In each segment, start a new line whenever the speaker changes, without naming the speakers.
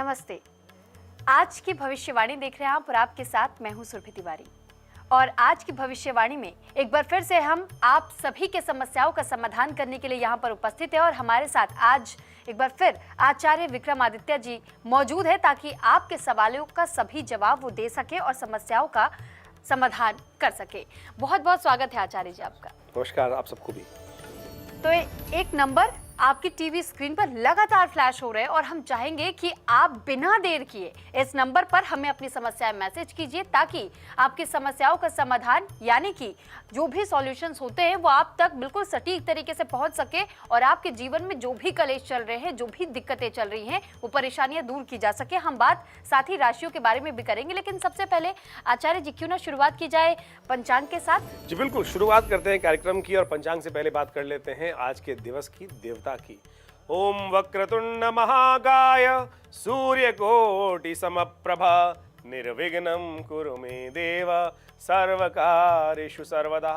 नमस्ते। आज की भविष्यवाणी देख रहे हैं आप और आपके साथ मैं हूं सुरभि तिवारी। और आज की भविष्यवाणी में एक बार फिर से हम आप सभी के समस्याओं का समाधान करने के लिए यहाँ पर उपस्थित है और हमारे साथ आज एक बार फिर आचार्य विक्रमादित्य जी मौजूद है ताकि आपके सवालों का सभी जवाब वो दे सके और समस्याओं का समाधान कर सके। बहुत बहुत स्वागत है आचार्य जी आपका।
नमस्कार आप सबको भी।
तो एक नंबर आपकी टीवी स्क्रीन पर लगातार फ्लैश हो रहे हैं और हम चाहेंगे कि आप बिना देर किए इस नंबर पर हमें अपनी समस्याएं मैसेज कीजिए ताकि आपकी समस्याओं का समाधान यानी कि जो भी सॉल्यूशंस होते हैं वो आप तक बिल्कुल सटीक तरीके से पहुंच सके और आपके जीवन में जो भी कलेश चल रहे हैं, जो भी दिक्कतें चल रही हैं, वो परेशानियां दूर की जा सके। हम बात साथ ही राशियों के बारे में भी करेंगे, लेकिन सबसे पहले आचार्य जी क्यों ना शुरुआत की जाए पंचांग के साथ।
जी बिल्कुल, शुरुआत करते हैं कार्यक्रम की और पंचांग से पहले बात कर लेते हैं आज के दिवस की, देवता की। ओम वक्रतुंड महाकाय सूर्यकोटि समप्रभा निर्विघ्नं कुरु मे देव सर्वकार्येषु सर्वदा।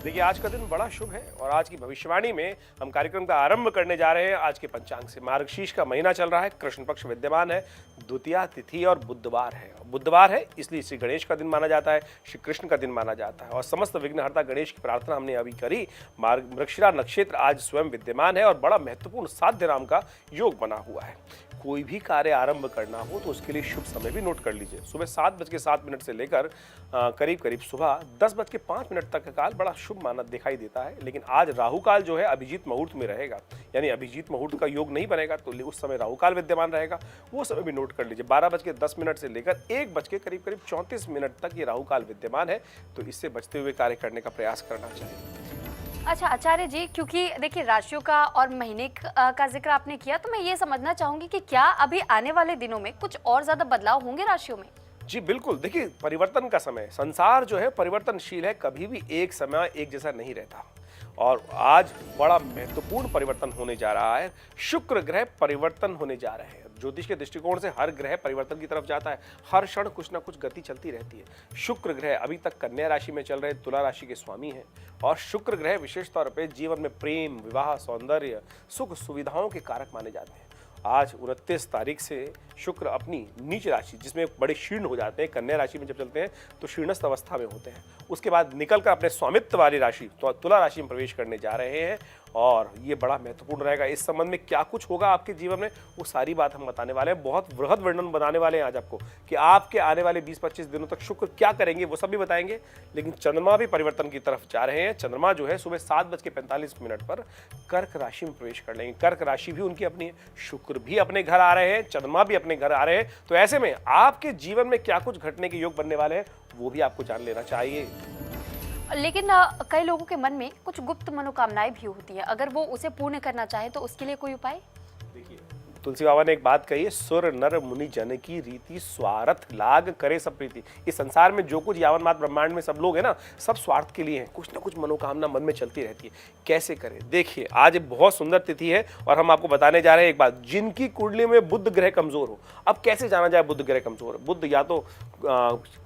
देखिए आज का दिन बड़ा शुभ है और आज की भविष्यवाणी में हम कार्यक्रम का आरंभ करने जा रहे हैं आज के पंचांग से। मार्गशीर्ष का महीना चल रहा है, कृष्ण पक्ष विद्यमान है, द्वितीया तिथि और बुधवार है। बुधवार है इसलिए श्री गणेश का दिन माना जाता है, श्री कृष्ण का दिन माना जाता है और समस्त विघ्नहर्ता गणेश की प्रार्थना हमने अभी करी। मृगशिरा नक्षत्र आज स्वयं विद्यमान है और बड़ा महत्वपूर्ण साध्य नाम का योग बना हुआ है। कोई भी कार्य आरंभ करना हो तो उसके लिए शुभ समय भी नोट कर लीजिए। सुबह 7:07 से लेकर करीब करीब सुबह 10:05 तक का काल बड़ा शुभ माना दिखाई देता है, लेकिन आज राहु काल जो है अभिजीत मुहूर्त में रहेगा, यानी अभिजीत मुहूर्त का योग नहीं बनेगा तो उस समय राहु काल विद्यमान रहेगा, वो समय भी नोट कर लीजिए। 12:10 से लेकर 1:34 तक ये राहु काल विद्यमान है, तो इससे बचते हुए कार्य करने का प्रयास करना चाहिए।
अच्छा आचार्य जी, क्योंकि देखिए राशियों का और महीने का जिक्र आपने किया तो मैं ये समझना चाहूंगी कि क्या अभी आने वाले दिनों में कुछ और ज्यादा बदलाव होंगे राशियों में?
जी बिल्कुल, देखिए परिवर्तन का समय, संसार जो है परिवर्तनशील है, कभी भी एक समय एक जैसा नहीं रहता और आज बड़ा महत्वपूर्ण परिवर्तन होने जा रहा है। शुक्र ग्रह परिवर्तन होने जा रहे हैं। ज्योतिष के दृष्टिकोण से हर ग्रह परिवर्तन की तरफ जाता है, हर क्षण कुछ ना कुछ गति चलती रहती है। शुक्र ग्रह अभी तक कन्या राशि में चल रहे, तुला राशि के स्वामी हैं और शुक्र ग्रह विशेष तौर पर जीवन में प्रेम, विवाह, सौंदर्य, सुख सुविधाओं के कारक माने जाते हैं। आज 29 तारीख से शुक्र अपनी नीच राशि जिसमें बड़े शीर्ण हो जाते हैं, कन्या राशि में जब चलते हैं तो शीर्णस्थ अवस्था में होते हैं, उसके बाद निकलकर अपने स्वामित्व वाली राशि तो तुला राशि में प्रवेश करने जा रहे हैं और ये बड़ा महत्वपूर्ण रहेगा। इस संबंध में क्या कुछ होगा आपके जीवन में वो सारी बात हम बताने वाले हैं। बहुत वृहद वर्णन बनाने वाले हैं आज आपको कि आपके आने वाले 20-25 दिनों तक शुक्र क्या करेंगे वो सब भी बताएंगे। लेकिन चंद्रमा भी परिवर्तन की तरफ जा रहे हैं। चंद्रमा जो है सुबह 7:45 पर कर्क राशि में प्रवेश कर लेंगे। कर्क राशि भी उनकी अपनी है, शुक्र भी अपने घर आ रहे हैं, चंद्रमा भी अपने घर आ रहे हैं, तो ऐसे में आपके जीवन में क्या कुछ घटने के योग बनने वाले हैं वो भी आपको जान लेना चाहिए।
लेकिन कई लोगों के मन में कुछ गुप्त मनोकामनाएं भी होती हैं, अगर वो उसे पूर्ण करना चाहे तो उसके लिए कोई उपाय?
देखिए तुलसी बाबा ने एक बात कही है, सुर नर मुनि जन की रीति स्वार्थ लाग करे सब प्रीति। इस संसार में जो कुछ यावन मात ब्रह्मांड में सब लोग हैं ना, सब स्वार्थ के लिए हैं, कुछ ना कुछ मनोकामना मन में चलती रहती है। कैसे करें? देखिए आज एक बहुत सुंदर तिथि है और हम आपको बताने जा रहे हैं एक बात, जिनकी कुंडली में बुध ग्रह कमजोर हो। अब कैसे जाना जाए बुध ग्रह कमजोर? बुध या तो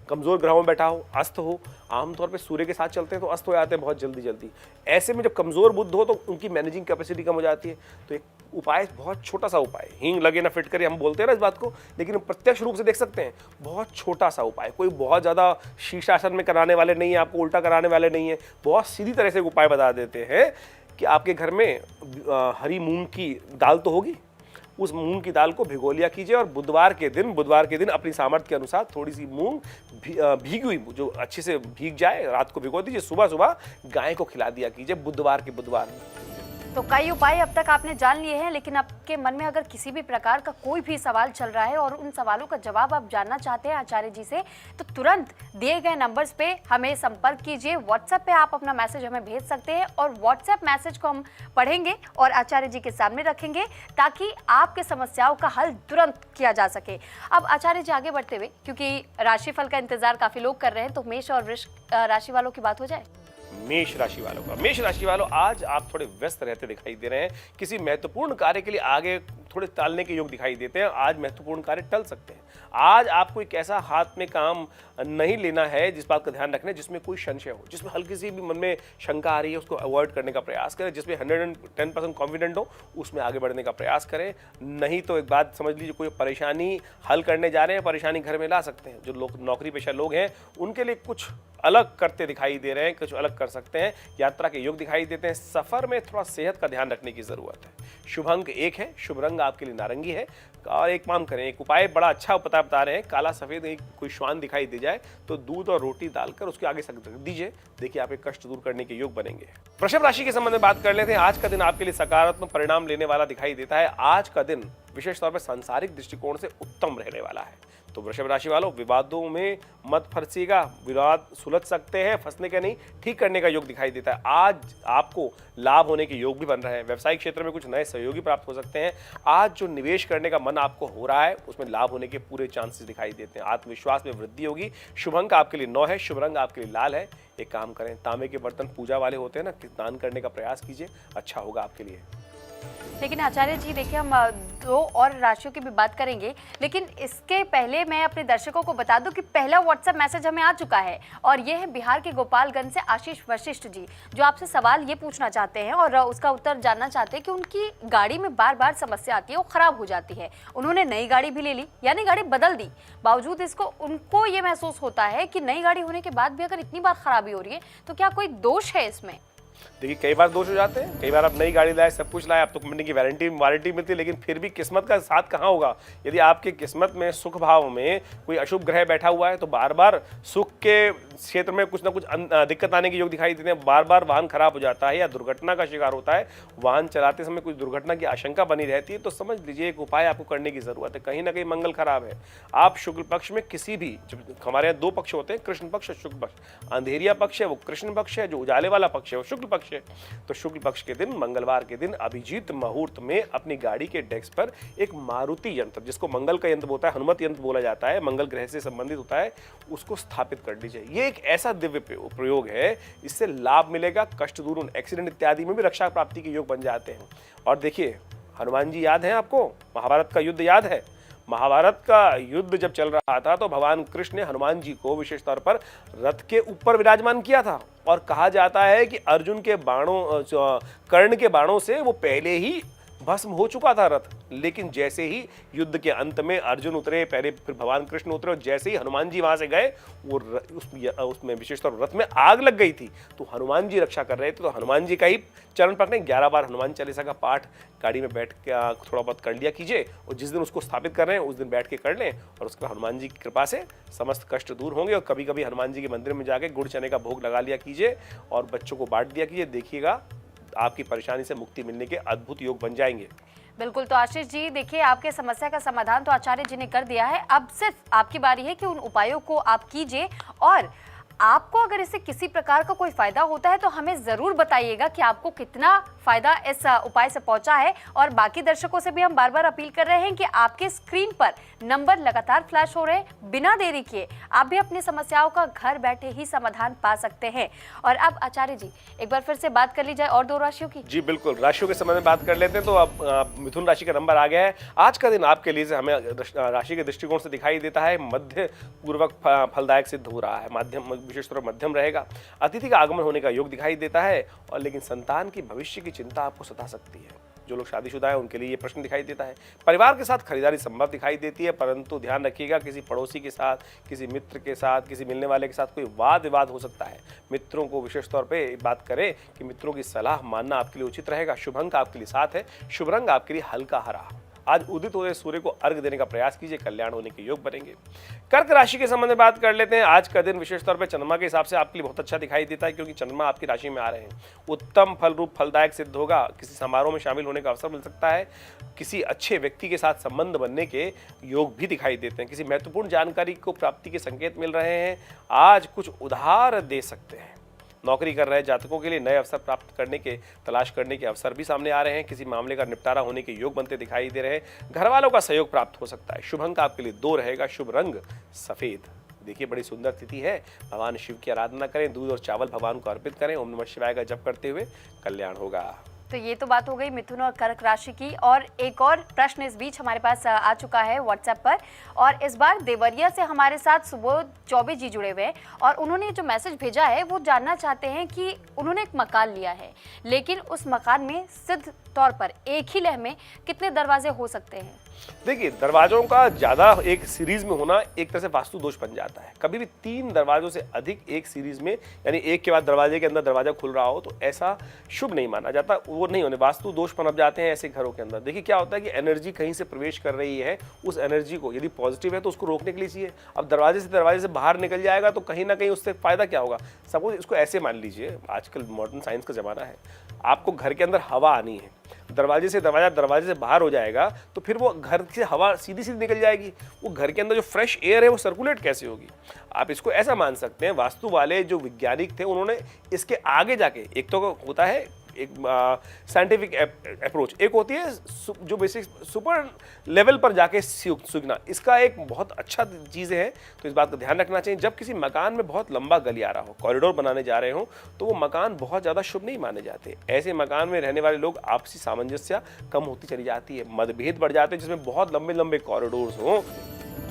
कमजोर ग्रहों में बैठा हो, अस्त हो, आमतौर पे सूर्य के साथ चलते हैं तो अस्त हो जाते हैं बहुत जल्दी जल्दी। ऐसे में जब कमजोर बुध हो तो उनकी मैनेजिंग कैपेसिटी कम हो जाती है। तो एक उपाय, बहुत छोटा सा उपाय, हींग लगे ना फिट करे, हम बोलते हैं ना इस बात को, लेकिन प्रत्यक्ष रूप से देख सकते हैं। बहुत छोटा सा उपाय, कोई बहुत ज्यादा शीर्षासन में कराने वाले नहीं है, आपको उल्टा कराने वाले नहीं है, बहुत सीधी तरह से उपाय बता देते हैं कि आपके घर में हरी मूंग की दाल तो होगी, उस मूंग की दाल को भिगो लिया कीजिए और बुधवार के दिन अपनी सामर्थ्य के अनुसार थोड़ी सी मूंग भीगी हुई जो अच्छे से भीग जाए, रात को भिगो दीजिए, सुबह सुबह गाय को खिला दिया कीजिए बुधवार के बुधवार।
तो कई उपाय अब तक आपने जान लिए हैं, लेकिन आपके मन में अगर किसी भी प्रकार का कोई भी सवाल चल रहा है और उन सवालों का जवाब आप जानना चाहते हैं आचार्य जी से, तो तुरंत दिए गए नंबर्स पे हमें संपर्क कीजिए। व्हाट्सएप पे आप अपना मैसेज हमें भेज सकते हैं और व्हाट्सएप मैसेज को हम पढ़ेंगे और आचार्य जी के सामने रखेंगे ताकि आपके समस्याओं का हल तुरंत किया जा सके। अब आचार्य जी आगे बढ़ते हुए, क्योंकि राशिफल का इंतजार काफी लोग कर रहे हैं, तो मेष और वृश्चिक राशि वालों की बात हो जाए।
मेष राशि वालों आज आप थोड़े व्यस्त रहते दिखाई दे रहे हैं। किसी महत्वपूर्ण कार्य के लिए आगे थोड़े टालने के योग दिखाई देते हैं। आज महत्वपूर्ण कार्य टल सकते हैं। आज आपको एक ऐसा हाथ में काम नहीं लेना है जिस बात का ध्यान रखना है जिसमें कोई संशय हो, जिसमें हल्की सी भी मन में शंका आ रही है उसको अवॉइड करने का प्रयास करें। जिसमें 110% कॉन्फिडेंट हो उसमें आगे बढ़ने का प्रयास करें। नहीं तो एक बात समझ लीजिए, कोई परेशानी हल करने जा रहे हैं, परेशानी घर में ला सकते हैं। जो लोग नौकरी पेशा लोग हैं उनके लिए कुछ अलग करते दिखाई दे रहे हैं, कुछ अलग कर सकते हैं। यात्रा के योग दिखाई देते हैं। सफर में थोड़ा सेहत का ध्यान रखने की जरूरत है। शुभ अंक 1 है, शुभ रंग आपके लिए नारंगी है। और एक काम करें, एक उपाय बड़ा अच्छा बता रहे हैं, काला सफेद एक कोई श्वान दिखाई दे जाए तो दूध और रोटी डालकर उसके आगे रख दीजिए। देखिए आपके कष्ट दूर करने के योग बनेंगे। वृषभ राशि के संबंध में बात कर लेते हैं। आज का दिन आपके लिए सकारात्मक परिणाम लेने वाला दिखाई देता है। आज का दिन विशेष तौर पर सांसारिक दृष्टिकोण से उत्तम रहने वाला है। तो वृषभ राशि वालों, विवादों में मत फंसिएगा। विवाद सुलझ सकते हैं, फंसने का नहीं, ठीक करने का योग दिखाई देता है। आज आपको लाभ होने के योग भी बन रहे हैं। व्यवसायिक क्षेत्र में कुछ नए सहयोगी प्राप्त हो सकते हैं। आज जो निवेश करने का मन आपको हो रहा है उसमें लाभ होने के पूरे चांसेस दिखाई देते हैं। आत्मविश्वास में वृद्धि होगी। शुभ अंक आपके लिए 9 है, शुभ रंग आपके लिए लाल है। एक काम करें, तांबे के बर्तन पूजा वाले होते हैं ना, दान करने का प्रयास कीजिए, अच्छा होगा आपके लिए।
लेकिन आचार्य जी देखिए, हम 2 और राशियों की भी बात करेंगे, लेकिन इसके पहले मैं अपने दर्शकों को बता दूं कि पहला व्हाट्सएप मैसेज हमें आ चुका है और ये है बिहार के गोपालगंज से आशीष वशिष्ठ जी, जो आपसे सवाल ये पूछना चाहते हैं और उसका उत्तर जानना चाहते हैं कि उनकी गाड़ी में बार बार समस्या आती है, वो खराब हो जाती है। उन्होंने नई गाड़ी भी ले ली, यानी गाड़ी बदल दी, बावजूद इसको उनको ये महसूस होता है कि नई गाड़ी होने के बाद भी अगर इतनी बार खराबी हो रही है तो क्या कोई दोष है इसमें?
देखिए, कई बार दोष हो जाते हैं। कई बार आप नई गाड़ी लाए, सब कुछ लाए, अब तो कंपनी की वारंटी मिलती है, लेकिन फिर भी किस्मत का साथ कहाँ होगा। यदि आपकी किस्मत में सुख भाव में कोई अशुभ ग्रह बैठा हुआ है तो बार बार सुख के क्षेत्र में कुछ ना कुछ दिक्कत आने के योग दिखाई देते हैं। बार बार वाहन खराब हो जाता है या दुर्घटना का शिकार होता है, वाहन चलाते समय कुछ दुर्घटना की आशंका बनी रहती है, तो समझ लीजिए एक उपाय आपको करने की जरूरत है। कहीं ना कहीं मंगल खराब है। आप शुक्ल पक्ष में किसी भी, हमारे यहाँ 2 पक्ष होते हैं, कृष्ण पक्ष और शुक्ल पक्ष। अंधेरिया पक्ष है वो कृष्ण पक्ष है, जो उजाले वाला पक्ष है वो शुक्ल पक्ष है। तो शुक्ल पक्ष के दिन, मंगलवार के दिन अभिजीत मुहूर्त में अपनी गाड़ी के डेस्क पर एक मारुति यंत्र, जिसको मंगल का यंत्र होता है, हनुमत यंत्र बोला जाता है, मंगल ग्रह से संबंधित होता है, उसको स्थापित कर लीजिए। ये एक ऐसा दिव्य प्रयोग है, इससे लाभ मिलेगा, कष्ट दूर, एक्सीडेंट इत्यादि में भी रक्षा प्राप्ति के योग बन जाते हैं। और देखिए, हनुमान जी याद है आपको, महाभारत का युद्ध याद है। महाभारत का युद्ध जब चल रहा था तो भगवान कृष्ण ने हनुमान जी को विशेष तौर पर रथ के ऊपर विराजमान किया था और कहा जाता है कि अर्जुन के बाणों, कर्ण के बाणों से वो पहले ही भस्म हो चुका था रथ। लेकिन जैसे ही युद्ध के अंत में अर्जुन उतरे, पहले फिर भगवान कृष्ण उतरे, और जैसे ही हनुमान जी वहां से गए, वो उसमें विशेषतौर रथ में आग लग गई थी। तो हनुमान जी रक्षा कर रहे थे, तो हनुमान जी का ही चरण पकड़े, 11 बार हनुमान चालीसा का पाठ गाड़ी में बैठ के थोड़ा बहुत कर लिया कीजिए। और जिस दिन उसको स्थापित कर रहे हैं उस दिन बैठ के कर लें, और उसके बाद हनुमान जी की कृपा से समस्त कष्ट दूर होंगे। और कभी कभी हनुमान जी के मंदिर में जाके गुड़ चने का भोग लगा लिया कीजिए और बच्चों को बांट दिया कीजिए। देखिएगा आपकी परेशानी से मुक्ति मिलने के अद्भुत योग बन जाएंगे।
बिल्कुल। तो आशीष जी देखिए, आपके समस्या का समाधान तो आचार्य जी ने कर दिया है। अब सिर्फ आपकी बारी है कि उन उपायों को आप कीजिए, और आपको अगर इससे किसी प्रकार का कोई फायदा होता है तो हमें जरूर बताइएगा कि आपको कितना फायदा इस उपाय से पहुंचा है। और बाकी दर्शकों से भी हम बार बार अपील कर रहे हैं कि आपके स्क्रीन पर नंबर लगातार फ्लैश हो रहे हैं, बिना देरी किए आप भी अपनी समस्याओं का घर बैठे ही समाधान पा सकते हैं। और अब आचार्य जी एक बार फिर से बात कर ली जाए और 2 राशियों की।
जी बिल्कुल, राशियों के संबंध में बात कर लेते हैं। तो अब मिथुन राशि का नंबर आ गया है। आज का दिन आपके लिए हमें राशि के दृष्टिकोण से दिखाई देता है मध्य पूर्वक फलदायक सिद्ध हो रहा है। माध्यम, विशेष तौर पर मध्यम रहेगा। अतिथि का आगमन होने का योग दिखाई देता है, और लेकिन संतान की भविष्य की चिंता आपको सता सकती है। जो लोग शादीशुदा है उनके लिए ये प्रश्न दिखाई देता है। परिवार के साथ खरीदारी संभव दिखाई देती है, परंतु ध्यान रखिएगा किसी पड़ोसी के साथ, किसी मित्र के साथ, किसी मिलने वाले के साथ कोई वाद विवाद हो सकता है। मित्रों को विशेष तौर पे बात करें कि मित्रों की सलाह मानना आपके लिए उचित रहेगा। शुभ अंक आपके लिए 7 है, शुभ रंग आपके लिए हल्का हरा। आज उदित हुए सूर्य को अर्घ देने का प्रयास कीजिए, कल्याण होने के योग बनेंगे। कर्क राशि के संबंध में बात कर लेते हैं। आज का दिन विशेष तौर पर चंद्रमा के हिसाब से आपके लिए बहुत अच्छा दिखाई देता है, क्योंकि चंद्रमा आपकी राशि में आ रहे हैं। उत्तम फल रूप फलदायक सिद्ध होगा। किसी समारोह में शामिल होने का अवसर मिल सकता है। किसी अच्छे व्यक्ति के साथ संबंध बनने के योग भी दिखाई देते हैं। किसी महत्वपूर्ण जानकारी को प्राप्ति के संकेत मिल रहे हैं। आज कुछ उधार दे सकते हैं। नौकरी कर रहे जातकों के लिए नए अवसर प्राप्त करने के, तलाश करने के अवसर भी सामने आ रहे हैं। किसी मामले का निपटारा होने के योग बनते दिखाई दे रहे हैं। घर वालों का सहयोग प्राप्त हो सकता है। शुभ अंक आपके लिए 2 रहेगा, शुभ रंग सफेद। देखिए, बड़ी सुंदर तिथि है। भगवान शिव की आराधना करें, दूध और चावल भगवान को अर्पित करें, ओम नमः शिवाय का जप करते हुए कल्याण होगा।
तो ये तो बात हो गई मिथुन और कर्क राशि की। और एक और प्रश्न इस बीच हमारे पास आ चुका है व्हाट्सएप पर, और इस बार देवरिया से हमारे साथ सुबोध चौबे जी जुड़े हुए हैं और उन्होंने जो मैसेज भेजा है वो जानना चाहते हैं कि उन्होंने एक मकान लिया है, लेकिन उस मकान में सिद्ध तौर पर एक ही लह में कितने दरवाजे हो सकते हैं।
देखिए, दरवाजों का ज्यादा एक सीरीज में होना एक तरह से वास्तु दोष बन जाता है। कभी भी 3 दरवाजों से अधिक एक सीरीज में, यानी एक के बाद दरवाजे के अंदर दरवाजा खुल रहा हो, तो ऐसा शुभ नहीं माना जाता। वो नहीं होने, वास्तु दोष पनप जाते हैं ऐसे घरों के अंदर। देखिए क्या होता है कि एनर्जी कहीं से प्रवेश कर रही है, उस एनर्जी को यदि पॉजिटिव है तो उसको रोकने के लिए चाहिए। अब दरवाजे से बाहर निकल जाएगा तो कहीं ना कहीं उससे फायदा क्या होगा। सपोज इसको ऐसे मान लीजिए, आजकल मॉडर्न साइंस का जमाना है, आपको घर के अंदर हवा आनी है, दरवाजे से बाहर हो जाएगा तो फिर वो घर से हवा सीधी सीधी निकल जाएगी, वो घर के अंदर जो फ्रेश एयर है वो सर्कुलेट कैसे होगी। आप इसको ऐसा मान सकते हैं, वास्तु वाले जो वैज्ञानिक थे उन्होंने इसके आगे जाके, एक तो होता है एक साइंटिफिक अप्रोच, एक होती है जो बेसिक सुपर लेवल पर जाके सीखना, इसका एक बहुत अच्छा चीज़ है। तो इस बात का ध्यान रखना चाहिए। जब किसी मकान में बहुत लंबा गलियारा हो, कॉरिडोर बनाने जा रहे हो, तो वो मकान बहुत ज़्यादा शुभ नहीं माने जाते। ऐसे मकान में रहने वाले लोग आपसी सामंजस्य कम होती चली जाती है, मतभेद बढ़ जाते हैं, जिसमें बहुत लंबे लंबे कॉरिडोर्स हों।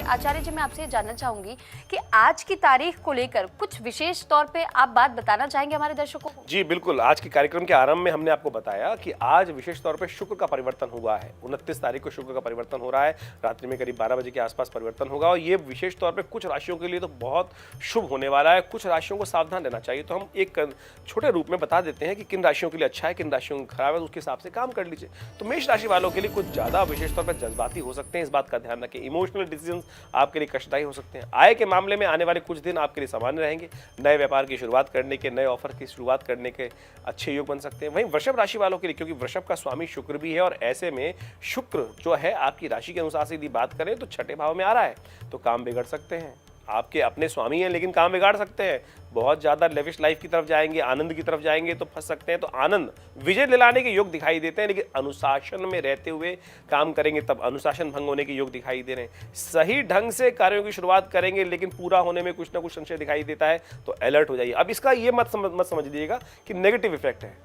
आचार्य जी, मैं आपसे जानना चाहूंगी कि आज की तारीख को लेकर कुछ विशेष तौर पे आप बात बताना चाहेंगे हमारे दर्शकों को।
जी बिल्कुल, आज के कार्यक्रम के आरंभ में हमने आपको बताया कि आज विशेष तौर पे शुक्र का परिवर्तन हुआ है। 29 तारीख को शुक्र का परिवर्तन हो रहा है, रात्रि में करीब 12 बजे के आसपास परिवर्तन होगा, और ये विशेष तौर पे कुछ राशियों के लिए तो बहुत शुभ होने वाला है। कुछ राशियों को सावधान रहना चाहिए। तो हम एक छोटे रूप में बता देते हैं कि किन राशियों के लिए अच्छा है, किन राशियों को खराब है, उसके हिसाब से काम कर लीजिए। तो मेष राशि वालों के लिए कुछ ज्यादा विशेष तौर पर जज्बाती हो सकते हैं, इस बात का ध्यान रखें। इमोशनल डिसीजन आपके लिए कष्टदायी हो सकते हैं। आय के मामले में आने वाले कुछ दिन आपके लिए सामान्य रहेंगे। नए व्यापार की शुरुआत करने के, नए ऑफर की शुरुआत करने के अच्छे योग बन सकते हैं। वहीं वृषभ राशि वालों के लिए, क्योंकि वृषभ का स्वामी शुक्र भी है, और ऐसे में शुक्र जो है आपकी राशि के अनुसार से यदि बात करें तो छठे भाव में आ रहा है, तो काम बिगड़ सकते हैं। आपके अपने स्वामी हैं लेकिन काम बिगाड़ सकते हैं। बहुत ज़्यादा लेविश लाइफ की तरफ जाएंगे, आनंद की तरफ जाएंगे तो फंस सकते हैं। तो आनंद विजय दिलाने के योग दिखाई देते हैं, लेकिन अनुशासन में रहते हुए काम करेंगे तब अनुशासन भंग होने के योग दिखाई दे रहे हैं। सही ढंग से कार्यों की शुरुआत करेंगे लेकिन पूरा होने में कुछ ना कुछ संशय दिखाई देता है, तो अलर्ट हो जाइए। अब इसका ये मत समझ लीजिएगा कि नेगेटिव इफेक्ट है।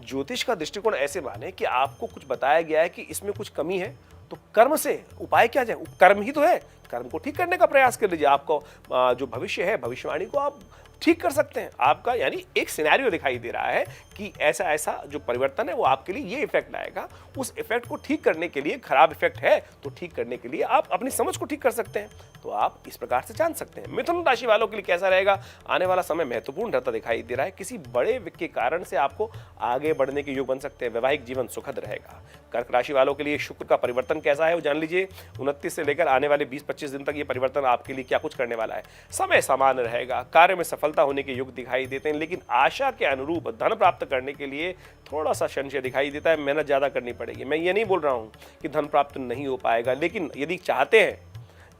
ज्योतिष का दृष्टिकोण ऐसे माने कि आपको कुछ बताया गया है कि इसमें कुछ कमी है, तो कर्म से उपाय क्या जाए, कर्म ही तो है, कर्म को ठीक करने का प्रयास कर लीजिए। आपको जो भविष्य है, भविष्यवाणी को आप ठीक कर सकते हैं। आपका यानी एक सिनेरियो दिखाई दे रहा है कि ऐसा ऐसा जो परिवर्तन है वो आपके लिए ये इफेक्ट लाएगा। उस इफेक्ट को ठीक करने के लिए, खराब इफेक्ट है तो ठीक करने के लिए आप अपनी समझ को ठीक कर सकते हैं। तो आप इस प्रकार से जान सकते हैं। मिथुन राशि वालों के लिए कैसा रहेगा, आने वाला समय महत्वपूर्ण रहता दिखाई दे रहा है। किसी बड़े के कारण से आपको आगे बढ़ने के योग बन सकते हैं। वैवाहिक जीवन सुखद रहेगा। कर्क राशि वालों के लिए शुक्र का परिवर्तन कैसा है वो जान लीजिए। 29 से लेकर आने वाले 20-25 दिन तक ये परिवर्तन आपके लिए क्या कुछ करने वाला है। समय समान रहेगा, कार्य में सफलता होने के योग दिखाई देते हैं, लेकिन आशा के अनुरूप धन प्राप्त करने के लिए थोड़ा सा संशय दिखाई देता है। मेहनत ज्यादा करनी पड़ेगी। मैं ये नहीं बोल रहा हूं कि धन प्राप्त नहीं हो पाएगा, लेकिन यदि चाहते हैं,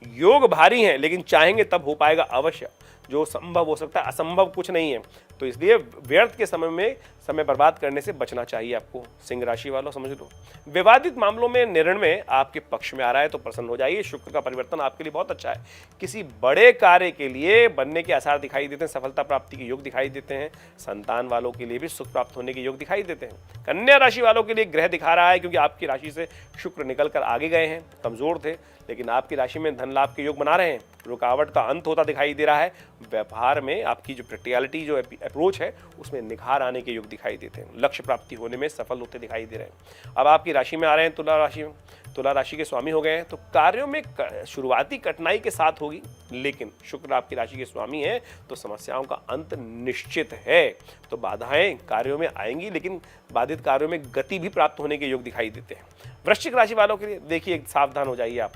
योग भारी हैं लेकिन चाहेंगे तब हो पाएगा अवश्य। जो संभव हो सकता है, असंभव कुछ नहीं है। तो इसलिए व्यर्थ के समय में समय बर्बाद करने से बचना चाहिए आपको। सिंह राशि वालों समझ लो, विवादित मामलों में निर्णय आपके पक्ष में आ रहा है तो प्रसन्न हो जाइए। शुक्र का परिवर्तन आपके लिए बहुत अच्छा है। किसी बड़े कार्य के लिए बनने के आसार दिखाई देते हैं, सफलता प्राप्ति के योग दिखाई देते हैं। संतान वालों के लिए भी सुख प्राप्त होने के योग दिखाई देते हैं। कन्या राशि वालों के लिए ग्रह दिखा रहा है, क्योंकि आपकी राशि से शुक्र निकल कर आगे गए हैं, कमजोर थे, लेकिन आपकी राशि में धन लाभ के योग बना रहे हैं। रुकावट का अंत होता दिखाई दे रहा है। व्यापार में आपकी जो प्रैक्टिकलिटी, जो अप्रोच है, उसमें निखार आने के योग दिखाई देते हैं। लक्ष्य प्राप्ति होने में सफल होते दिखाई दे रहे हैं। अब आपकी राशि में आ रहे हैं तुला राशि में, तुला राशि के स्वामी हो गए हैं, तो कार्यों में शुरुआती कठिनाई के साथ होगी, लेकिन शुक्र आपकी राशि के स्वामी है तो समस्याओं का अंत निश्चित है। तो बाधाएं कार्यों में आएंगी, लेकिन बाधित कार्यों में गति भी प्राप्त होने के योग दिखाई देते हैं। वृश्चिक राशि वालों के लिए देखिए, सावधान हो जाइए आप।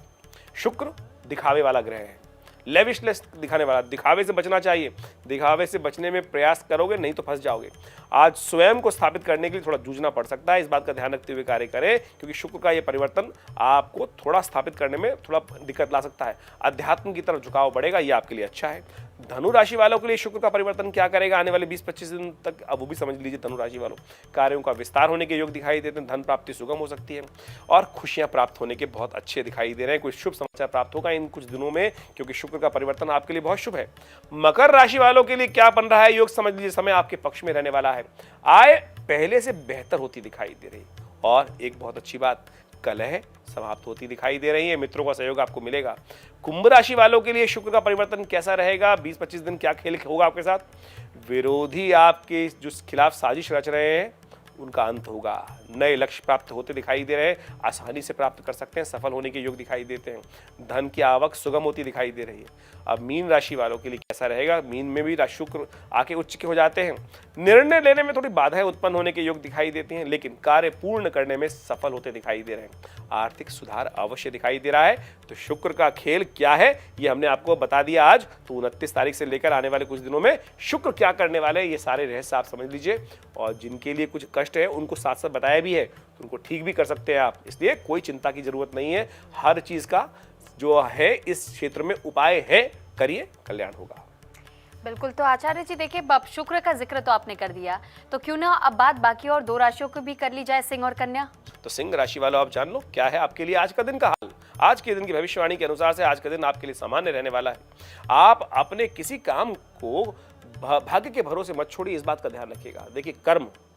शुक्र दिखावे वाला ग्रह है, लेविशनेस दिखाने वाला, दिखावे से बचना चाहिए। दिखावे से बचने में प्रयास करोगे नहीं तो फंस जाओगे। आज स्वयं को स्थापित करने के लिए थोड़ा जूझना पड़ सकता है, इस बात का ध्यान रखते हुए कार्य करें, क्योंकि शुक्र का ये परिवर्तन आपको थोड़ा स्थापित करने में थोड़ा दिक्कत ला सकता है। अध्यात्म की तरफ झुकाव बढ़ेगा, ये आपके लिए अच्छा है। धनु राशि वालों के लिए शुक्र का परिवर्तन क्या करेगा आने वाले 20-25 दिन तक, अब वो भी समझ लीजिए। धनु राशि वालों, कार्यों का विस्तार होने के योग दिखाई देते हैं, धन प्राप्ति सुगम हो सकती है और खुशियां प्राप्त होने के बहुत अच्छे दिखाई दे रहे हैं। कोई शुभ समाचार प्राप्त होगा इन कुछ दिनों में, क्योंकि शुक्र का परिवर्तन आपके लिए बहुत शुभ है। मकर राशि वालों के लिए क्या बन रहा है योग, समझ लीजिए समय आपके पक्ष में रहने वाला है। आय पहले से बेहतर होती दिखाई दे रही और एक बहुत अच्छी बात, कलह समाप्त होती दिखाई दे रही है, मित्रों का सहयोग आपको मिलेगा। कुंभ राशि वालों के लिए शुक्र का परिवर्तन कैसा रहेगा, 20-25 दिन क्या खेल होगा आपके साथ। विरोधी आपके जो खिलाफ साजिश रच रहे हैं उनका अंत होगा, नए लक्ष्य प्राप्त होते दिखाई दे रहे हैं, आसानी से प्राप्त कर सकते हैं, सफल होने के योग दिखाई देते हैं। धन की आवक सुगम होती दिखाई दे रही है। अब मीन राशि वालों के लिए कैसा रहेगा, मीन में भी शुक्र आके उच्च के हो जाते हैं, निर्णय लेने में थोड़ी बाधाएं उत्पन्न होने के योग दिखाई देती हैं, लेकिन कार्य पूर्ण करने में सफल होते दिखाई दे रहे हैं। आर्थिक सुधार अवश्य दिखाई दे रहा है। तो शुक्र का खेल क्या है ये हमने आपको बता दिया आज। तो 29 तारीख से लेकर आने वाले कुछ दिनों में शुक्र क्या करने वाले हैं ये सारे रहस्य आप समझ लीजिए, और जिनके लिए कुछ कष्ट है उनको साथ साथ बताया भी है, तो उनको ठीक भी कर सकते हैं आप, इसलिए कोई चिंता की जरूरत नहीं है। हर चीज का जो है इस क्षेत्र में उपाय है, करिए, कल्याण होगा।
बिल्कुल। तो आचार्य जी देखिए, अब शुक्र का जिक्र तो आपने कर दिया, तो क्यों ना अब बात बाकी और 2 राशियों को भी कर ली जाए, सिंह और कन्या। तो
सिंह राशि वालों आप जान लो क्या है आपके लिए आज का दिन का हाल। आज के दिन की भविष्यवाणी के अनुसार से आज का दिन आपके लिए सामान्य रहने वाला है। आप अपने किसी काम को भाग्य के भरोसे मत छोड़िए, इस बात का ध्यान रखिएगा। देखिए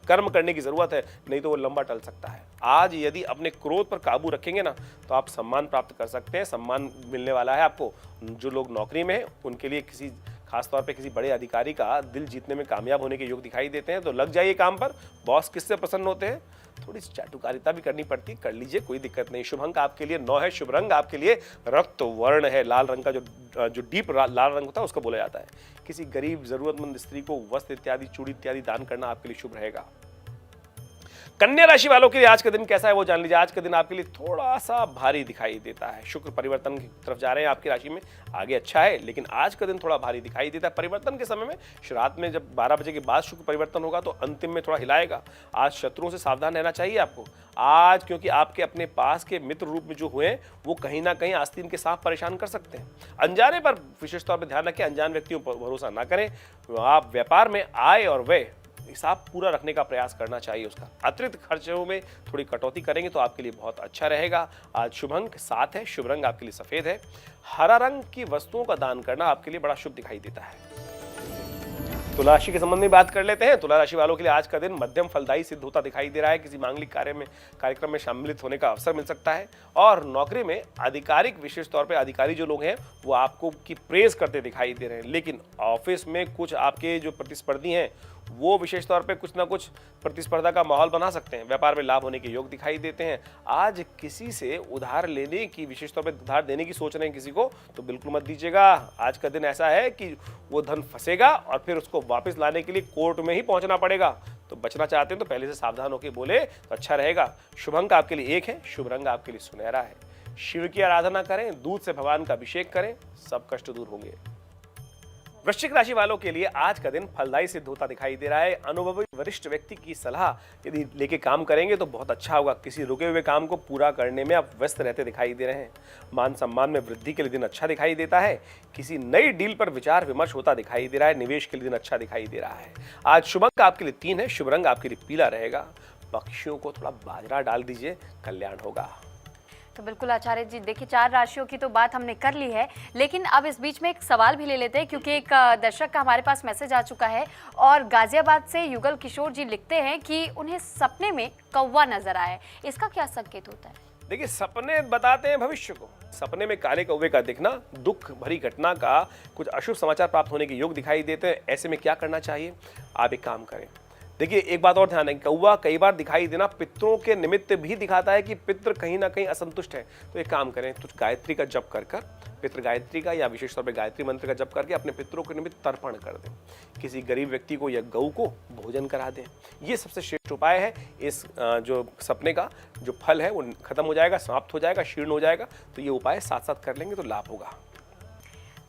कर्म करने की जरूरत है, नहीं तो वो लंबा टल सकता है। आज यदि अपने क्रोध पर काबू रखेंगे ना तो आप सम्मान प्राप्त कर सकते हैं, सम्मान मिलने वाला है आपको। जो लोग नौकरी में हैं उनके लिए किसी खासतौर पे किसी बड़े अधिकारी का दिल जीतने में कामयाब होने के योग दिखाई देते हैं, तो लग जाइए काम पर। बॉस किससे प्रसन्न होते हैं, थोड़ी चाटुकारिता भी करनी पड़ती है, कर लीजिए, कोई दिक्कत नहीं। शुभ अंक आपके लिए 9 है, शुभ रंग आपके लिए रक्त वर्ण है, लाल रंग का जो डीप लाल रंग होता है उसको बोला जाता है। किसी गरीब जरूरतमंद स्त्री को वस्त्र इत्यादि, चूड़ी इत्यादि दान करना आपके लिए शुभ रहेगा। कन्या राशि वालों के लिए आज का दिन कैसा है वो जान लीजिए। आज का दिन आपके लिए थोड़ा सा भारी दिखाई देता है। शुक्र परिवर्तन की तरफ जा रहे हैं आपकी राशि में, आगे अच्छा है, लेकिन आज का दिन थोड़ा भारी दिखाई देता है। परिवर्तन के समय में रात में जब 12 बजे के बाद शुक्र परिवर्तन होगा तो अंतिम में थोड़ा हिलाएगा। आज शत्रुओं से सावधान रहना चाहिए आपको आज, क्योंकि आपके अपने पास के मित्र रूप में जो हुए वो कहीं ना कहीं आस्तीन के साथ परेशान कर सकते हैं। अनजाने पर विशेष तौर पर ध्यान रखें, अनजान व्यक्तियों पर भरोसा ना करें। आप व्यापार में आय और व्यय हिसाब पूरा रखने का प्रयास करना चाहिए। उसका अतिरिक्त खर्चों में थोड़ी कटौती करेंगे तो आपके लिए बहुत अच्छा रहेगा। आज शुभ अंक 7 है, शुभ रंग आपके लिए सफेद है। हरा रंग की वस्तुओं का दान करना आपके लिए बड़ा शुभ दिखाई देता है। तुला राशि के संबंध में बात कर लेते हैं। तुला राशि वालों के लिए आज का दिन मध्यम फलदायी सिद्ध होता दिखाई दे रहा है। किसी मांगलिक कार्यक्रम में शामिल होने का अवसर मिल सकता है, और नौकरी में आधिकारिक, विशेष तौर पे अधिकारी जो लोग हैं वो आपको की प्रेज करते दिखाई दे रहे हैं। लेकिन ऑफिस में कुछ आपके जो प्रतिस्पर्धी हैं वो विशेष तौर पे कुछ ना कुछ प्रतिस्पर्धा का माहौल बना सकते हैं। व्यापार में लाभ होने के योग दिखाई देते हैं। आज किसी से उधार लेने की, विशेष तौर पे उधार देने की सोच रहे हैं किसी को, तो बिल्कुल मत दीजिएगा। आज का दिन ऐसा है कि वो धन फंसेगा और फिर उसको वापस लाने के लिए कोर्ट में ही पहुंचना पड़ेगा। तो बचना चाहते हैं तो पहले से सावधान होकर बोले तो अच्छा रहेगा। शुभ अंक आपके लिए 1 है, शुभ रंग आपके लिए सुनहरा है। शिव की आराधना करें, दूध से भगवान का अभिषेक करें, सब कष्ट दूर होंगे। वृश्चिक राशि वालों के लिए आज का दिन फलदायी सिद्ध होता दिखाई दे रहा है। अनुभवी वरिष्ठ व्यक्ति की सलाह यदि लेके काम करेंगे तो बहुत अच्छा होगा। किसी रुके हुए काम को पूरा करने में आप व्यस्त रहते दिखाई दे रहे हैं। मान सम्मान में वृद्धि के लिए दिन अच्छा दिखाई देता है। किसी नई डील पर विचार विमर्श होता दिखाई दे रहा है। निवेश के लिए दिन अच्छा दिखाई दे रहा है। आज शुभ अंक आपके लिए 3 है, शुभ रंग आपके लिए पीला रहेगा। पक्षियों को थोड़ा बाजरा डाल दीजिए, कल्याण होगा।
तो बिल्कुल आचार्य जी, देखिए 4 राशियों की तो बात हमने कर ली है, लेकिन अब इस बीच में एक सवाल भी ले लेते हैं, क्योंकि एक दर्शक का हमारे पास मैसेज आ चुका है और गाजियाबाद से युगल किशोर जी लिखते हैं कि उन्हें सपने में कौवा नजर आया। इसका क्या संकेत होता है?
देखिए, सपने बताते हैं भविष्य को। सपने में काले कौवे का दिखना दुख भरी घटना का, कुछ अशुभ समाचार प्राप्त होने के योग दिखाई देते हैं। ऐसे में क्या करना चाहिए, आप एक काम करें। देखिए, एक बात और ध्यान है, कौवा कई बार दिखाई देना पितरों के निमित्त भी दिखाता है कि पितृ कहीं ना कहीं असंतुष्ट है। तो एक काम करें, तो गायत्री का जप कर पितृ गायत्री का या विशेष तौर पे गायत्री मंत्र का जप करके अपने पितरों के निमित्त तर्पण कर दें। किसी गरीब व्यक्ति को या गऊ को भोजन करा दें। ये सबसे श्रेष्ठ उपाय है। इस जो सपने का जो फल है वो खत्म हो जाएगा, समाप्त हो जाएगा, शीर्ण हो जाएगा। तो ये उपाय साथ साथ कर लेंगे तो लाभ होगा।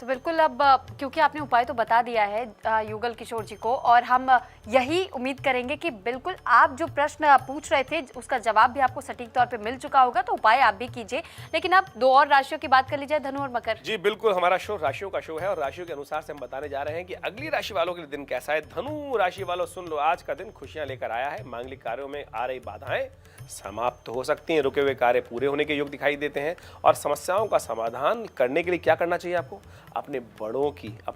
तो बिल्कुल अब क्योंकि आपने उपाय तो बता दिया है युगल किशोर जी को, और हम यही उम्मीद करेंगे कि बिल्कुल आप जो प्रश्न पूछ रहे थे उसका जवाब भी आपको सटीक तौर पे मिल चुका होगा, तो उपाय आप भी कीजिए। लेकिन अब दो और राशियों की बात कर ली जाए, धनु और मकर।
जी बिल्कुल, हमारा शो राशियों का शो है और राशियों के अनुसार से हम बताने जा रहे हैं कि अगली राशि वालों के लिए दिन कैसा है। धनु राशि वालों सुन लो, आज का दिन खुशियां लेकर आया है। मांगलिक कार्यों में आ रही बाधाएं समाप्त हो सकती हैं, रुके हुए कार्य पूरे होने के योग दिखाई देते हैं। और समस्याओं का समाधान करने के लिए क्या करना चाहिए आपको? अपने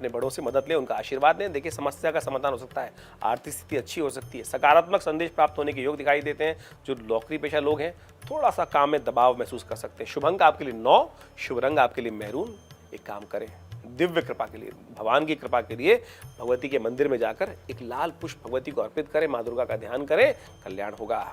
बड़ों से मदद लें, उनका आशीर्वाद लें। देखिए, समस्या का समाधान हो सकता है, आर्थिक स्थिति अच्छी हो सकती है, सकारात्मक संदेश प्राप्त होने के योग दिखाई देते हैं। जो नौकरी पेशा लोग हैं थोड़ा सा काम में दबाव महसूस कर सकते हैं। शुभ अंक आपके लिए 9, शुभ रंग आपके लिए मैरून। एक काम करें, दिव्य कृपा के लिए, भगवान की कृपा के लिए भगवती के मंदिर में जाकर एक लाल पुष्प भगवती को अर्पित करें, माँ दुर्गा का ध्यान करें, कल्याण होगा।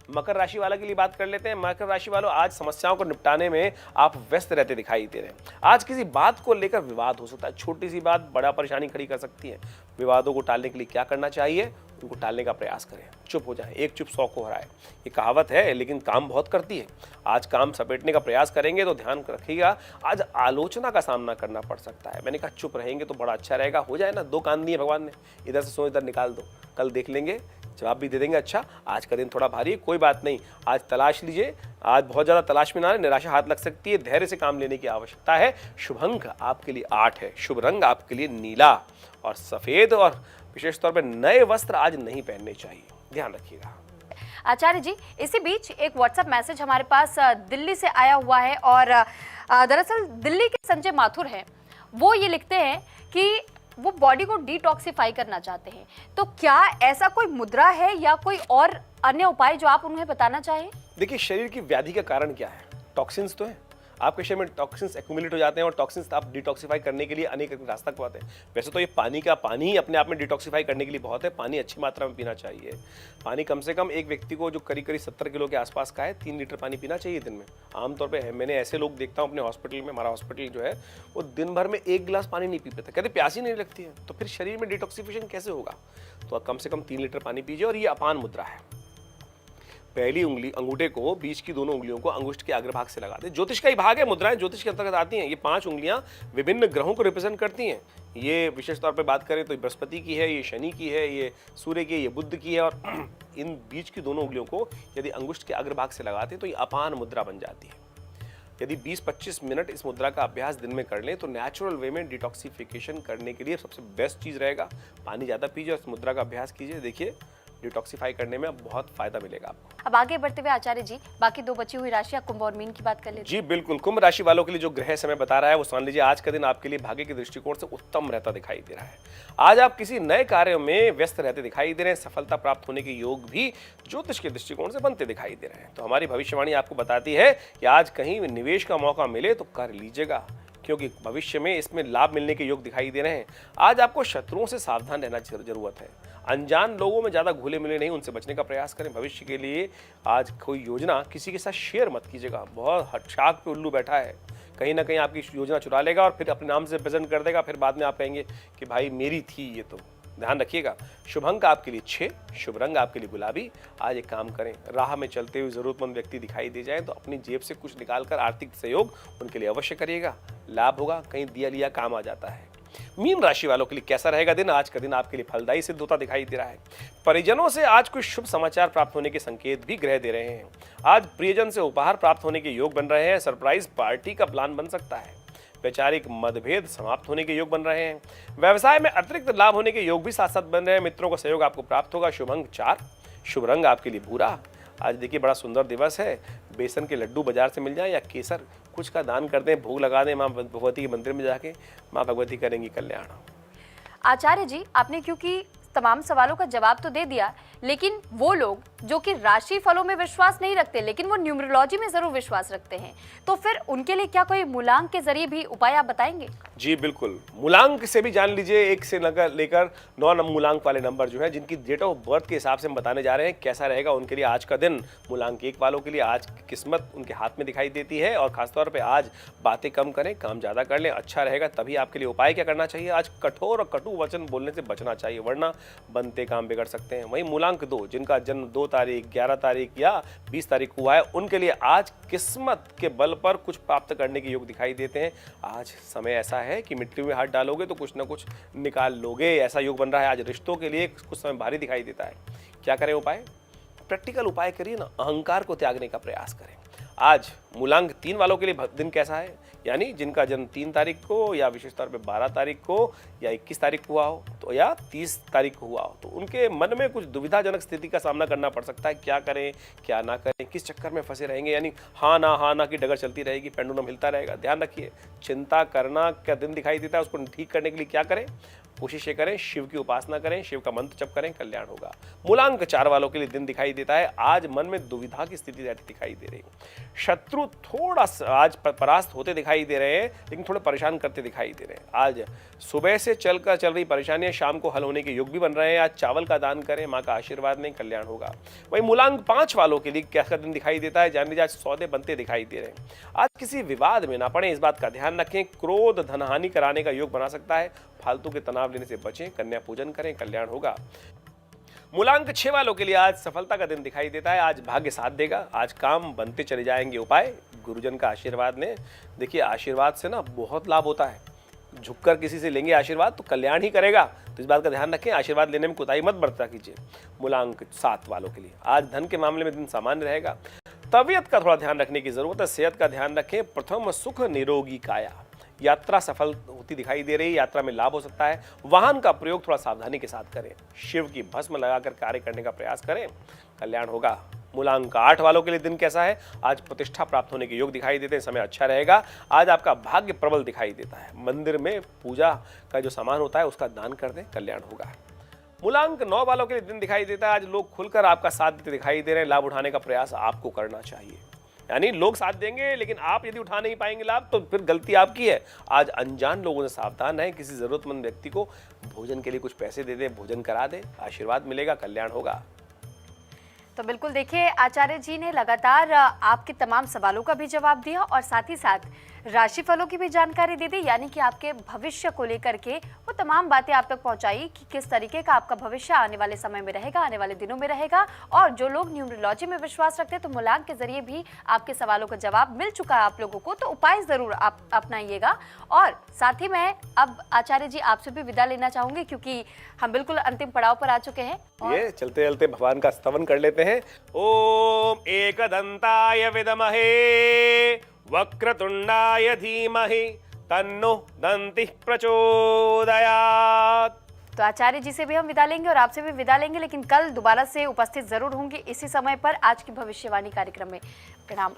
मकर राशि वाला के लिए बात कर लेते हैं। मकर राशि वालों, आज समस्याओं को निपटाने में आप व्यस्त रहते दिखाई दे रहे हैं। आज किसी बात को लेकर विवाद हो सकता है, छोटी सी बात बड़ा परेशानी खड़ी कर सकती है। विवादों को टालने के लिए क्या करना चाहिए? उनको टालने का प्रयास करें, चुप हो जाए। एक चुप 100 को हराए, ये कहावत है, लेकिन काम बहुत करती है। आज काम समेटने का प्रयास करेंगे तो ध्यान रखिएगा, आज आलोचना का सामना करना पड़ सकता है। मैंने कहा चुप रहेंगे तो बड़ा अच्छा रहेगा। हो जाए ना, 2 कान दिए भगवान ने, इधर से सो इधर निकाल दो, कल देख लेंगे, जवाब भी दे देंगे। अच्छा, आज का दिन थोड़ा भारी है, कोई बात नहीं, आज तलाश लीजिए। आज बहुत ज़्यादा तलाश में ना, निराशा हाथ लग सकती है, धैर्य से काम लेने की आवश्यकता है। शुभ अंक आपके लिए 8 है, शुभ रंग आपके लिए नीला और सफ़ेद, और विशेष तौर पर नए वस्त्र आज नहीं पहनने चाहिए, ध्यान रखिएगा।
आचार्य जी, इसी बीच एक व्हाट्सएप मैसेज हमारे पास दिल्ली से आया हुआ है, और दरअसल दिल्ली के संजय माथुर हैं, वो ये लिखते हैं कि वो बॉडी को डिटॉक्सिफाई करना चाहते हैं। तो क्या ऐसा कोई मुद्रा है या कोई और अन्य उपाय जो आप उन्हें बताना चाहें?
देखिए, शरीर की व्याधि का कारण क्या है? टॉक्सिन्स तो है, आपके शरीर में टॉक्सिन्स एक्यूमुलेट हो जाते हैं, और टॉक्सिन्स आप डिटॉक्सिफाई करने के लिए अनेक रास्ता पाते हैं। वैसे तो ये पानी ही अपने आप में डिटॉक्सिफाई करने के लिए बहुत है। पानी अच्छी मात्रा में पीना चाहिए। पानी कम से कम एक व्यक्ति को जो करीब 70 किलो के आसपास का है, 3 लीटर पानी पीना चाहिए दिन में। आमतौर पे मैंने ऐसे लोग देखता हूँ अपने हॉस्पिटल में, हमारा हॉस्पिटल जो है वो दिन भर में 1 गिलास पानी नहीं पी पाते, कहते प्यास ही नहीं लगती है। तो फिर शरीर में डिटॉक्सिफिकेशन कैसे होगा? तो कम से कम 3 लीटर पानी पीजिए। और ये अपान मुद्रा है। पहली उंगली, अंगूठे को, बीच की दोनों उंगलियों को अंगुष्ठ के अग्रभाग से लगा दें। ज्योतिष का ही भाग है, मुद्राएं ज्योतिष के अंतर्गत आती हैं। ये 5 उंगलियां विभिन्न ग्रहों को रिप्रेजेंट करती हैं। ये विशेष तौर पे बात करें तो बृहस्पति की है, ये शनि की है, ये सूर्य की है, ये बुध की है। और इन बीच की दोनों उंगलियों को यदि अंगुष्ठ के अग्रभाग से लगाते हैं तो ये अपान मुद्रा बन जाती है। यदि 20-25 मिनट इस मुद्रा का अभ्यास दिन में कर लें तो नेचुरल वे में डिटॉक्सिफिकेशन करने के लिए सबसे बेस्ट चीज़ रहेगा। पानी ज़्यादा पीजिए और इस मुद्रा का अभ्यास कीजिए, देखिए डिटॉक्सिफाई करने में बहुत फायदा मिलेगा आपको।
अब आगे बढ़ते हुए आचार्य जी, बाकी 2 बची हुई राशियां कुंभ और मीन की बात कर लेते हैं।
जी बिल्कुल, कुंभ राशि वालों के लिए जो ग्रह समय बता रहा है वो मान लीजिए आज का दिन आपके लिए भाग्य के दृष्टिकोण से उत्तम रहता दिखाई दे रहा है। आज आप किसी नए कार्य में व्यस्त रहते दिखाई दे रहे हैं। सफलता प्राप्त होने के योग भी ज्योतिष के दृष्टिकोण से बनते दिखाई दे रहे हैं। तो हमारी भविष्यवाणी आपको बताती है कि आज कहीं निवेश का मौका मिले तो कर लीजिएगा, क्योंकि भविष्य में इसमें लाभ मिलने के योग दिखाई दे रहे हैं। आज आपको शत्रुओं से सावधान रहना जरूरत है। अनजान लोगों में ज़्यादा घुले मिले नहीं, उनसे बचने का प्रयास करें। भविष्य के लिए आज कोई योजना किसी के साथ शेयर मत कीजिएगा। बहुत हटशाक पे उल्लू बैठा है, कहीं ना कहीं आपकी योजना चुरा लेगा और फिर अपने नाम से प्रेजेंट कर देगा। फिर बाद में आप कहेंगे कि भाई मेरी थी ये, तो ध्यान रखिएगा। शुभ अंक आपके लिए 6, शुभ रंग आपके लिए गुलाबी। आज एक काम करें, राह में चलते हुए जरूरतमंद व्यक्ति दिखाई दे जाए तो अपनी जेब से कुछ निकालकर आर्थिक सहयोग उनके लिए अवश्य करिएगा, लाभ होगा, कहीं दिया लिया काम आ जाता है। मीन राशि वालों के लिए कैसा रहेगा दिन? आज का दिन आपके लिए फलदायी सिद्ध होता दिखाई दे रहा है। परिजनों से आज कुछ शुभ समाचार प्राप्त होने के संकेत भी ग्रह दे रहे हैं। आज प्रियजन से उपहार प्राप्त होने के योग बन रहे हैं। सरप्राइज पार्टी का प्लान बन सकता है। वैचारिक मतभेद समाप्त होने के योग बन रहे हैं। व्यवसाय में अतिरिक्त लाभ होने के योग भी साथ साथ बन रहे हैं। मित्रों का सहयोग आपको प्राप्त होगा। शुभ अंक 4, शुभ रंग आपके लिए भूरा। आज देखिए बड़ा सुंदर दिवस है। बेसन के लड्डू बाजार से मिल जाए या केसर, कुछ का दान कर दें, भोग लगा दें माँ भगवती के मंदिर में जाके, माँ भगवती करेंगी कल्याण।
आचार्य जी, आपने क्योंकि तमाम सवालों का जवाब तो दे दिया, लेकिन वो लोग जो कि राशि फलों में विश्वास नहीं रखते लेकिन वो न्यूमरोलॉजी में जरूर विश्वास रखते हैं, तो फिर उनके लिए क्या कोई मूलांक के जरिए भी उपाय आप बताएंगे? जी
बिल्कुल, मूलांक से भी जान लीजिए। 1 से लेकर 9 मूलांक वाले नंबर जो है, जिनकी डेट ऑफ बर्थ के हिसाब से हम बताने जा रहे हैं कैसा रहेगा उनके लिए आज का दिन। मूलांक 1 वालों के लिए आज की किस्मत उनके हाथ में दिखाई देती है, और खासतौर पर आज बातें कम करें, काम ज़्यादा कर लें, अच्छा रहेगा। तभी आपके लिए उपाय क्या करना चाहिए? आज कठोर और कटु वचन बोलने से बचना चाहिए, वरना बनते काम बिगड़ सकते हैं। वहीं मूलांक 2 जिनका जन्म 2 तारीख, 11 तारीख या 20 तारीख हुआ है, उनके लिए आज किस्मत के बल पर कुछ प्राप्त करने के योग दिखाई देते हैं। आज समय ऐसा है कि मिट्टी में हाथ डालोगे तो कुछ ना कुछ निकाल लोगे, ऐसा योग बन रहा है। आज रिश्तों के लिए कुछ समय भारी दिखाई देता है। क्या करें उपाय? प्रैक्टिकल उपाय करिए ना, अहंकार को त्यागने का प्रयास करें। आज मूलांक 3 वालों के लिए दिन कैसा है, यानी जिनका जन्म 3 तारीख को या विशेष तौर पे 12 तारीख को या 21 तारीख को हुआ हो तो या 30 तारीख को हुआ हो, तो उनके मन में कुछ दुविधाजनक स्थिति का सामना करना पड़ सकता है। क्या करें क्या ना करें, किस चक्कर में फंसे रहेंगे, यानी हाँ ना की डगर चलती रहेगी, पेंडुलम हिलता रहेगा। ध्यान रखिए, चिंता करना का दिन दिखाई देता है, उसको ठीक करने के लिए क्या करें? कोशिश ये करें, शिव की उपासना करें, शिव का मंत्र जप करें, कल्याण होगा। मूलांक 4 वालों के लिए दिन दिखाई देता है, आज मन में दुविधा की स्थिति दिखाई दे रही है। शत्रु थोड़ा आज परास्त होते दिखाई दे रहे हैं, लेकिन थोड़े परेशान करते दिखाई दे रहे हैं। आज सुबह से चल रही परेशानियां शाम को हल होने के योग भी बन रहे हैं। आज चावल का दान करें, माँ का आशीर्वाद लें, कल्याण होगा। वहीं मूलांक 5 वालों के लिए कैसा दिन दिखाई देता है, जान लीजिए आज सौदे बनते दिखाई दे रहे हैं। आज किसी विवाद में ना पड़े, इस बात का ध्यान रखें। क्रोध धनहानि कराने का योग बना सकता है, फालतू के तनाव लेने से बचें, कन्या पूजन करें, कल्याण होगा। मूलांक 6 वालों के लिए आज सफलता का दिन दिखाई देता है, आज भाग्य साथ देगा, आज काम बनते चले जाएंगे। उपाय, गुरुजन का आशीर्वाद लें। देखिए आशीर्वाद से ना बहुत लाभ होता है, झुककर किसी से लेंगे आशीर्वाद तो कल्याण ही करेगा, तो इस बात का ध्यान रखें। आशीर्वाद लेने में कोताही मत बरता कीजिए। मूलांक 7 वालों के लिए आज धन के मामले में दिन सामान्य रहेगा। तबीयत का थोड़ा ध्यान रखने की जरूरत है, सेहत का ध्यान रखें। प्रथम सुख निरोगी काया, यात्रा सफल होती दिखाई दे रही है, यात्रा में लाभ हो सकता है। वाहन का प्रयोग थोड़ा सावधानी के साथ करें, शिव की भस्म लगाकर कार्य करने का प्रयास करें, कल्याण होगा। मूलांक 8 वालों के लिए दिन कैसा है, आज प्रतिष्ठा प्राप्त होने के योग दिखाई देते हैं, समय अच्छा रहेगा। आज आपका भाग्य प्रबल दिखाई देता है, मंदिर में पूजा का जो सामान होता है उसका दान कर दें, कल्याण होगा। मूलांक 9 वालों के लिए दिन दिखाई देता है, आज लोग खुलकर आपका साथ देते दिखाई दे रहे हैं, लाभ उठाने का प्रयास आपको करना चाहिए। यानी लोग साथ देंगे लेकिन आप यदि उठा नहीं पाएंगे लाभ तो फिर गलती आपकी है। आज अनजान लोगों से सावधान रहें, किसी जरूरतमंद व्यक्ति को भोजन के लिए कुछ पैसे दे दें, भोजन करा दें, आशीर्वाद मिलेगा, कल्याण होगा।
तो बिल्कुल देखिए, आचार्य जी ने लगातार आपके तमाम सवालों का भी जवाब दिया और साथ ही साथ राशिफलों की भी जानकारी दे दी, यानी कि आपके भविष्य को लेकर के वो तमाम बातें आप तक पहुंचाई कि किस तरीके का आपका भविष्य आने वाले समय में रहेगा, आने वाले दिनों में रहेगा। और जो लोग न्यूमरोलॉजी में विश्वास रखते हैं तो मूलांक के जरिए भी आपके सवालों का जवाब मिल चुका है आप लोगों को, तो उपाय जरूर आप अपनाइएगा। और साथ ही मैं अब आचार्य जी आपसे भी विदा लेना चाहूंगी क्योंकि हम बिल्कुल अंतिम पड़ाव पर आ चुके हैं।
ये चलते चलते भगवान का स्तवन कर लेते हैं। ओम एकदंताय विद्महे वक्रतुंडाय धीमहि तन्नो दंतिः प्रचोदयात्।
तो आचार्य जी से भी हम विदा लेंगे और आपसे भी विदा लेंगे, लेकिन कल दोबारा से उपस्थित जरूर होंगे इसी समय पर आज की भविष्यवाणी कार्यक्रम में। प्रणाम।